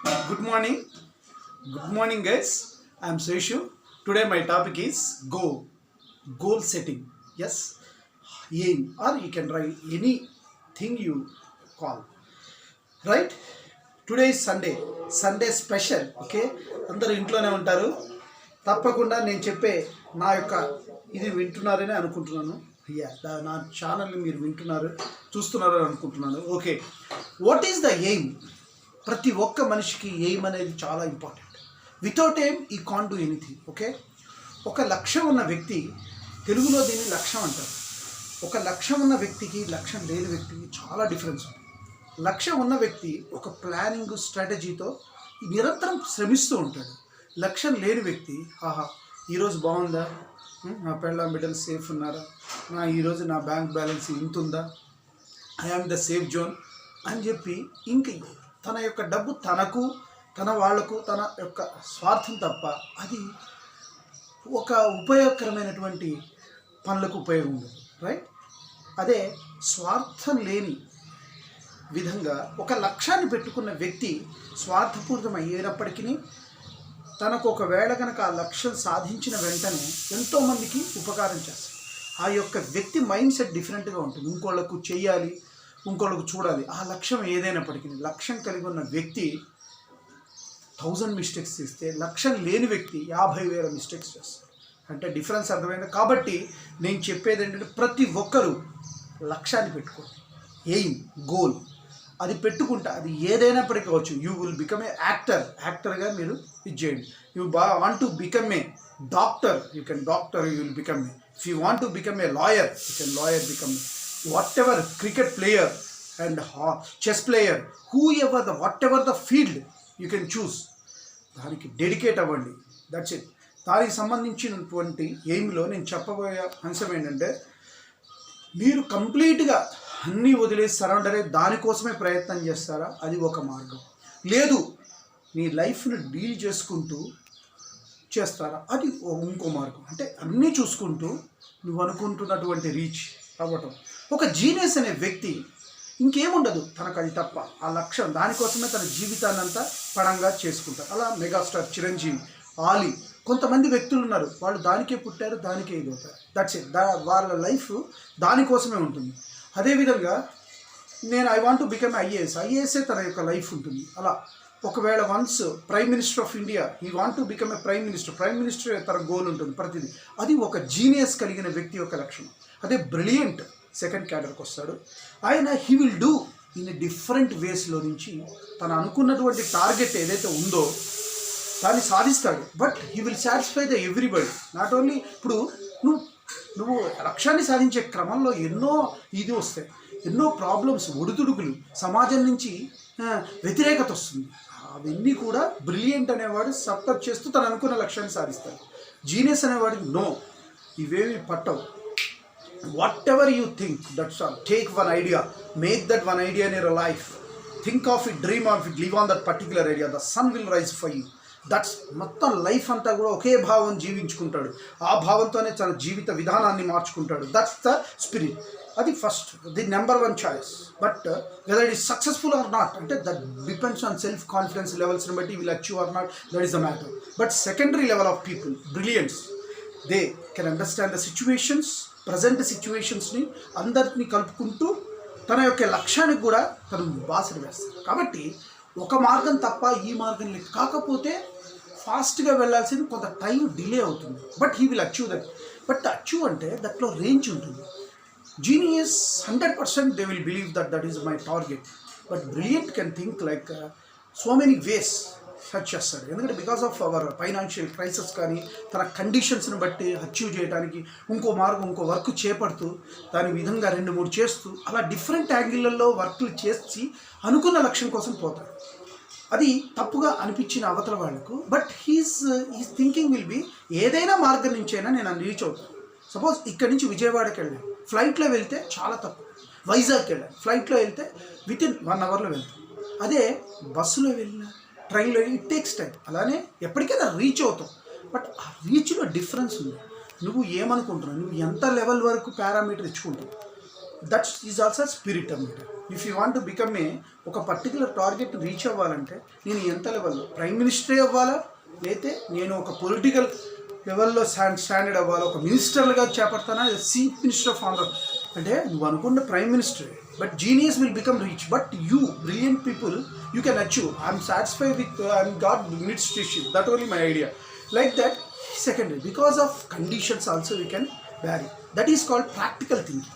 Good morning. Good morning, guys. I'm Seshu. Today my topic is goal setting. Yes, aim, or you can write anything you call. Right? Today is Sunday special. Okay, అందరూ ఇంట్లోనే ఉంటారు. తప్పకుండా నేను చెప్పే నా యొక్క ఇది వింటున్నారని అనుకుంటున్నాను. నా ఛానల్ని మీరు వింటున్నారు, చూస్తున్నారని అనుకుంటున్నాను. Okay, what is the aim? ప్రతి ఒక్క మనిషికి ఎయిమ్ అనేది చాలా ఇంపార్టెంట్. వితౌట్ ఎయిమ్ ఈ కాంట్ డూ ఎనీథింగ్. ఓకే, ఒక లక్ష్యం ఉన్న వ్యక్తి, తెలుగులో దీన్ని లక్ష్యం అంటారు. ఒక లక్ష్యం ఉన్న వ్యక్తికి లక్ష్యం లేని వ్యక్తికి చాలా డిఫరెన్స్ ఉంది. లక్ష్యం ఉన్న వ్యక్తి ఒక ప్లానింగ్ స్ట్రాటజీతో నిరంతరం శ్రమిస్తూ ఉంటాడు. లక్ష్యం లేని వ్యక్తి, ఈరోజు బాగుందా, నా పెళ్ళాం బిడ్డలు సేఫ్ ఉన్నారా, ఈరోజు నా బ్యాంక్ బ్యాలెన్స్ ఇంత ఉందా, ఐఆమ్ ద సేఫ్ జోన్ అని చెప్పి ఇంక తన యొక్క డబ్బు తనకు, తన వాళ్లకు, తన యొక్క స్వార్థం తప్ప అది ఒక ఉపయోగకరమైనటువంటి పనులకు ఉపయోగం ఉండదు. రైట్? అదే స్వార్థం లేని విధంగా ఒక లక్ష్యాన్ని పెట్టుకున్న వ్యక్తి స్వార్థపూరితం అయ్యేటప్పటికీ తనకు ఒకవేళ కనుక ఆ లక్ష్యం సాధించిన వెంటనే ఎంతోమందికి ఉపకారం చేస్తారు. ఆ యొక్క వ్యక్తి మైండ్ సెట్ డిఫరెంట్గా ఉంటుంది. ఇంకోళ్ళకు చెయ్యాలి, ఇంకోళ్ళకు చూడాలి. ఆ లక్ష్యం ఏదైనప్పటికీ లక్ష్యం కలిగి ఉన్న వ్యక్తి 1000 మిస్టేక్స్ చేస్తే, లక్ష్యం లేని వ్యక్తి 50,000 మిస్టేక్స్ చేస్తారు. అంటే డిఫరెన్స్ అర్థమైంది. కాబట్టి నేను చెప్పేది ఏంటంటే ప్రతి ఒక్కరూ లక్ష్యాన్ని పెట్టుకోండి. ఎయిమ్, గోల్ అది పెట్టుకుంటా, అది ఏదైనప్పటికీ కావచ్చు. యూ విల్ బికమ్ ఏ యాక్టర్గా మీరు ఇది చేయండి. You want to become A doctor, you can doctor, you will become a. If you want to become A lawyer, you can lawyer become a. whatever cricket player and chess player, whoever whatever the field you can choose, దానికి dedicate అవ్వండి. That's it. దానికి సంబంధించినటువంటి ఎయిమ్లో నేను చెప్పబోయే అంశం ఏంటంటే, మీరు కంప్లీట్గా అన్నీ వదిలేసి సరౌండర్ అయ్యి దానికోసమే ప్రయత్నం చేస్తారా? అది ఒక మార్గం. లేదు, నీ లైఫ్ని డీల్ చేసుకుంటూ చేస్తారా? అది ఇంకో మార్గం. అంటే అన్నీ చూసుకుంటూ నువ్వు అనుకుంటున్నటువంటి రీచ్ అవ్వటం. ఒక జీనియస్ అనే వ్యక్తి ఇంకేముండదు తనకు, అది తప్ప ఆ లక్ష్యం, దానికోసమే తన జీవితాన్ని అంతా పడంగా చేసుకుంటారు. అలా మెగాస్టార్ చిరంజీవి, ఆలీ, కొంతమంది వ్యక్తులు ఉన్నారు, వాళ్ళు దానికే పుట్టారు, దానికే ఎదుగుతారు. That's it. వాళ్ళ లైఫ్ దానికోసమే ఉంటుంది. అదేవిధంగా నేను I want to become IAS తన యొక్క లైఫ్ ఉంటుంది. అలా ఒకవేళ once prime minister of India, he want to become a prime minister తన గోల్ ఉంటుంది ప్రతిదీ. అది ఒక జీనియస్ కలిగిన వ్యక్తి యొక్క లక్షణం. అదే బ్రిలియంట్ సెకండ్ క్యాడర్కి వస్తాడు. ఆయన he will do in different వేస్లో నుంచి తను అనుకున్నటువంటి టార్గెట్ ఏదైతే ఉందో దాన్ని సాధిస్తాడు. But he will satisfy the everybody. Not only ఇప్పుడు నువ్వు లక్ష్యాన్ని సాధించే క్రమంలో ఎన్నో ఇది వస్తాయి, ఎన్నో ప్రాబ్లమ్స్, ఒడిదుడుకులు, సమాజం నుంచి వ్యతిరేకత వస్తుంది. అవన్నీ కూడా బ్రిలియంట్ అనేవాడు సపోర్ట్ చేస్తూ తను అనుకున్న లక్ష్యాన్ని సాధిస్తాడు. జీనియస్ అనేవాడికి నో, ఇవేవి పట్టవు. Whatever you think, that's all. Take one idea, make that one idea in your life. Think of it, dream of it, live on that particular idea. The sun will rise for you. That's మొత్తం life అంతా కూడా ఒకే భావం జీవించుకుంటాడు. ఆ భావంతోనే తన జీవిత విధానాన్ని మార్చుకుంటాడు. That's the spirit. అది first, the number 1 choice. But whether it is successful or not అంటే that depends on self confidence లెవెల్స్ని బట్టి will achieve or not, that is the matter. But secondary level of people, brilliants, they can understand the situations, present సిచ్యువేషన్స్ని అందరినీ కలుపుకుంటూ తన యొక్క లక్ష్యానికి కూడా తను బాసలు వేస్తారు. కాబట్టి ఒక మార్గం తప్ప ఈ మార్గం లేదు. కాకపోతే ఫాస్ట్గా వెళ్ళాల్సింది కొంత టైం డిలే అవుతుంది. But he will achieve that. But achieve అంటే దట్లో రేంజ్ ఉంటుంది. Genius 100% they will believe that is my target. But brilliant can think like so many ways search చేస్తాడు. ఎందుకంటే because of our financial crisis కానీ తన కండిషన్స్ని బట్టి achieve చేయడానికి ఇంకో మార్గం, ఇంకో వర్క్ చేపడుతూ దాని విధంగా 2-3 చేస్తూ అలా డిఫరెంట్ యాంగిళ్ళల్లో వర్క్లు చేసి అనుకున్న లక్ష్యం కోసం పోతాడు. అది తప్పుగా అనిపించిన అవతల వాళ్ళకు. But he's thinking will be ఏదైనా మార్గం నుంచైనా నేను రీచ్ అవుతాను. సపోజ్ ఇక్కడి నుంచి విజయవాడకి వెళ్ళాను, ఫ్లైట్లో వెళ్తే చాలా తప్పు. వైజాగ్కి వెళ్ళాను, ఫ్లైట్లో వెళ్తే వితిన్ 1 అవర్లో వెళ్తాను. అదే బస్సులో వెళ్ళిన, ట్రైన్లో ఇట్ టేక్స్ టైం. అలానే ఎప్పటికైనా రీచ్ అవుతాం. బట్ ఆ రీచ్లో డిఫరెన్స్ ఉంది. నువ్వు ఏమనుకుంటున్నావు, నువ్వు ఎంత లెవెల్ వరకు పారామీటర్ ఇచ్చుకుంటావు, దట్ ఈజ్ ఆల్సో స్పిరిట్ అన్నమాట. If you want to become ఒక పర్టికులర్ టార్గెట్ రీచ్ అవ్వాలంటే నేను ఎంత లెవెల్లో ప్రైమ్ మినిస్టరే అవ్వాలా, లేతే నేను ఒక పొలిటికల్ లెవెల్లో స్టాండర్డ్ అవ్వాలి, ఒక మినిస్టర్లుగా చేపడతానా, చీఫ్ మినిస్టర్ ఆఫ్ ఆంధ్ర అంటే నువ్వు అనుకున్న prime minister. But genius will become rich, but you brilliant people you can achieve. I'm satisfied with I'm got needs to achieve, that only my idea. Like that secondary, because of conditions also we can vary. That is called practical thinking.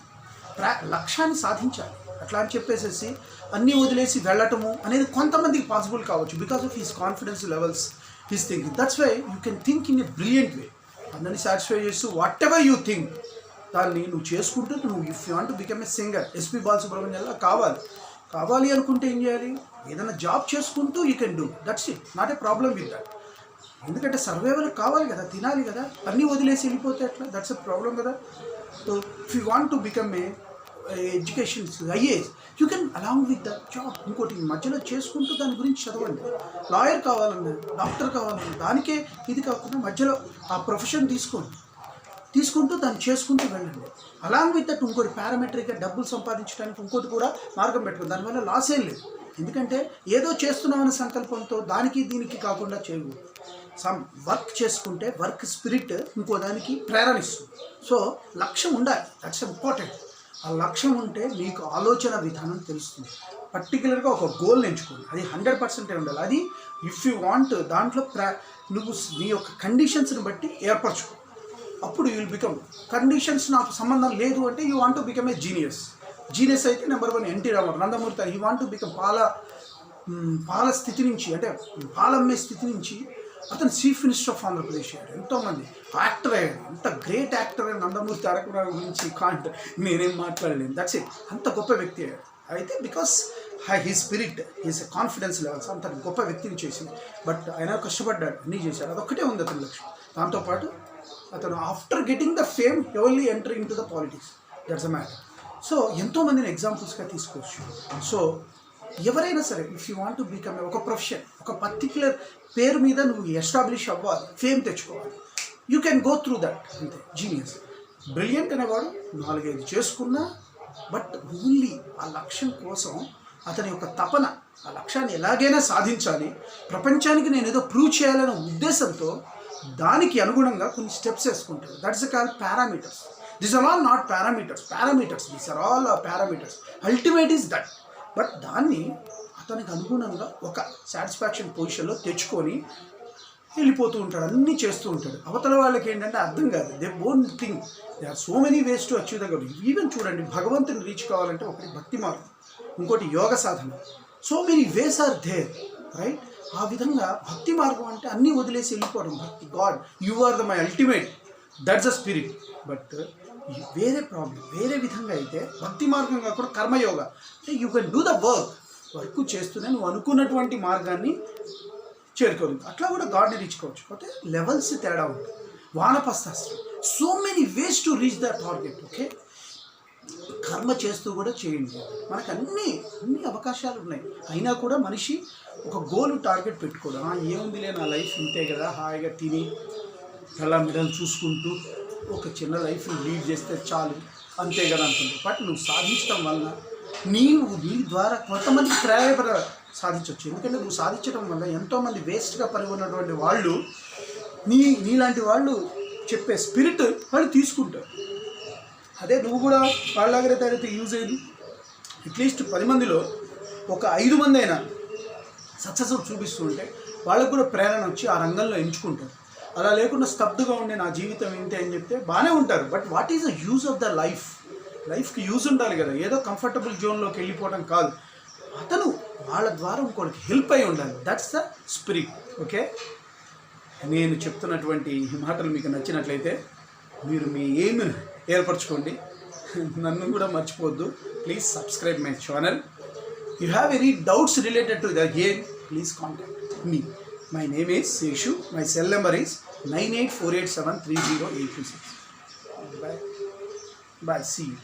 లక్ష్యాన్ని సాధించాలి అట్లా అని చెప్పేసి అన్నీ వదిలేసి వెళ్ళటము అనేది కొంతమందికి possible కావచ్చు, because of his confidence levels, his thinking. That's why you can think in a brilliant way. అందరినీ సాటిస్ఫై చేస్తూ వాట్ ఎవర్ యూ థింక్ దాన్ని నువ్వు చేసుకుంటూ నువ్వు if you want to become a singer, SP బాలసుబ్రహ్మణ్యంలా కావాలి అనుకుంటే ఏం చేయాలి, ఏదైనా జాబ్ చేసుకుంటూ you can do, that's it, not a problem with that. ఎందుకంటే సర్వైవల్ కావాలి కదా, తినాలి కదా, అన్నీ వదిలేసి వెళ్ళిపోతే ఎట్లా, దట్స్ ఎ ప్రాబ్లం కదా. So if you want to become a education IAS you can along with the job. ఇంకోటి మధ్యలో చేసుకుంటూ దాని గురించి చదవండి. లాయర్ కావాలన్నా, డాక్టర్ కావాలన్నా, దానికే ఇది కాకుండా మధ్యలో ఆ ప్రొఫెషన్ తీసుకుంటూ దాన్ని చేసుకుంటూ వెళ్ళండి. అలాంగ్ విత్ దట్ ఇంకోటి పారామెట్రిక్గా డబ్బులు సంపాదించడానికి ఇంకోటి కూడా మార్గం పెట్టుకోండి. దానివల్ల లాస్ ఏం లేదు, ఎందుకంటే ఏదో చేస్తున్నామనే సంకల్పంతో దానికి దీనికి కాకుండా చేయకూడదు. సమ్ వర్క్ చేసుకుంటే వర్క్ స్పిరిట్ ఇంకో దానికి ప్రేరణిస్తుంది. సో లక్ష్యం ఉండాలి, దట్స్ ఇంపార్టెంట్. ఆ లక్ష్యం ఉంటే మీకు ఆలోచన విధానం తెలుస్తుంది. పర్టికులర్గా ఒక గోల్ ఎంచుకోండి, అది 100% ఉండాలి. అది ఇఫ్ యూ వాంట్ దాంట్లో నువ్వు నీ యొక్క కండిషన్స్ని బట్టి ఏర్పరచుకో, అప్పుడు యూ విల్ బికమ్. కండిషన్స్ నాకు సంబంధం లేదు అంటే you want to become a genius. Genius అయితే number 1 NT Ramarao, Nandamuri. You want to become పాల స్థితి నుంచి, అంటే పాలమ్మే స్థితి నుంచి అతను చీఫ్ మినిస్టర్ ఆఫ్ ఆంధ్రప్రదేశ్ అయ్యాడు. ఎంతోమంది యాక్టర్ అయ్యాడు, ఎంత గ్రేట్ యాక్టర్ అయ్యాడు. నందమూరి తారక రామారావు గురించి నేనేం మాట్లాడలేను, దట్స్ ఇట్. అంత గొప్ప వ్యక్తి అయ్యాడు. అయితే because he spirit, he's confidence levels అంత గొప్ప వ్యక్తిని చేసింది. బట్ ఆయన కష్టపడ్డాడు, అన్నీ చేశాడు, అదొక్కటే ఉంది అతని లక్ష్యం. దాంతోపాటు అతను after getting the fame early entering to the politics, that's a matter. So ఎంతోమందిని ఎగ్జాంపుల్స్గా తీసుకోవచ్చు. సో ఎవరైనా సరే if you want to become ఒక ప్రొఫెషన్, ఒక పర్టిక్యులర్ పేరు మీద నువ్వు ఎస్టాబ్లిష్ అవ్వాలి, ఫేమ్ తెచ్చుకోవాలి, you can go through that. అంతే జీనియస్. బ్రిలియంట్ అనేవాడు 4-5 చేసుకున్నా, బట్ ఓన్లీ ఆ లక్ష్యం కోసం అతని యొక్క తపన, ఆ లక్ష్యాన్ని ఎలాగైనా సాధించాలి, ప్రపంచానికి నేను ఏదో ప్రూవ్ చేయాలనే ఉద్దేశంతో దానికి అనుగుణంగా కొన్ని స్టెప్స్ వేసుకుంటాడు. That's call parameters. These are all not parameters, these are all parameters. Ultimate is that. But దాన్ని అతనికి అనుగుణంగా ఒక సాటిస్ఫాక్షన్ పొజిషన్లో తెచ్చుకొని వెళ్ళిపోతూ ఉంటాడు, అన్నీ చేస్తూ ఉంటాడు. అవతల వాళ్ళకి ఏంటంటే అర్థం కాదు, they won't think they are so many ways to achieve the goal. Even చూడండి, భగవంతుని రీచ్ కావాలంటే ఒకటి భక్తి మార్గం, ఇంకోటి యోగ సాధన. So many ways are there, right? ఆ విధంగా భక్తి మార్గం అంటే అన్నీ వదిలేసి వెళ్ళిపోవడం. భక్తి, God you are the my ultimate, that's the spirit. But వేరే విధంగా అయితే భక్తి మార్గం కాకుండా కర్మయోగ అంటే you can do the work చేస్తూనే నువ్వు అనుకున్నటువంటి మార్గాన్ని చేరుకోవాలి. అట్లా కూడా గాడ్ని రీచ్ కావచ్చు, కాకపోతే లెవెల్స్ తేడా ఉంటుంది. వానప్రస్థాశ్రమం, so many ways to reach the target. Okay, కర్మ చేస్తూ కూడా చేయండి. మనకు అన్ని అవకాశాలు ఉన్నాయి, అయినా కూడా మనిషి ఒక గోల్ టార్గెట్ పెట్టుకోవడం. ఏముందిలే నా లైఫ్ ఇంతే కదా, హాయిగా తిని అలా మిడలు చూసుకుంటూ ఒక చిన్న లైఫ్ని లీడ్ చేస్తే చాలు, అంతే కదా అనుకుంటావు. బట్ నువ్వు సాధించడం వల్ల నీ ద్వారా కొంతమందికి ప్రేరణ సాధించవచ్చు. ఎందుకంటే నువ్వు సాధించడం వల్ల ఎంతోమంది వేస్ట్గా పని ఉన్నటువంటి వాళ్ళు నీలాంటి వాళ్ళు చెప్పే స్పిరిట్ వాళ్ళు తీసుకుంటారు. అదే నువ్వు కూడా వాళ్ళలాగే తయారైతే యూజ్ అయ్యింది. అట్లీస్ట్ 10 మందిలో ఒక 5 మంది అయినా సక్సెస్ చూపిస్తూ ఉంటే వాళ్ళకు కూడా ప్రేరణ వచ్చి ఆ రంగంలో ఎంచుకుంటారు. అలా లేకుండా స్తబ్దుగా ఉండే నా జీవితం ఏంటి అని చెప్తే బాగానే ఉంటారు. But what is the use of the లైఫ్కి యూజ్ ఉండాలి కదా, ఏదో కంఫర్టబుల్ జోన్లోకి వెళ్ళిపోవడం కాదు. అతను వాళ్ళ ద్వారా ఇంకోటికి హెల్ప్ అయి ఉండాలి, దట్స్ ద స్పిరిట్. ఓకే, నేను చెప్తున్నటువంటి ఈ మాటలు మీకు నచ్చినట్లయితే మీరు మీ ఎయిమ్ ఏర్పరచుకోండి. నన్ను కూడా మర్చిపోవద్దు. Please subscribe my channel. You have any doubts related to the game, please contact me. My name is Seshu. My cell number is 9848730826. Bye. See you.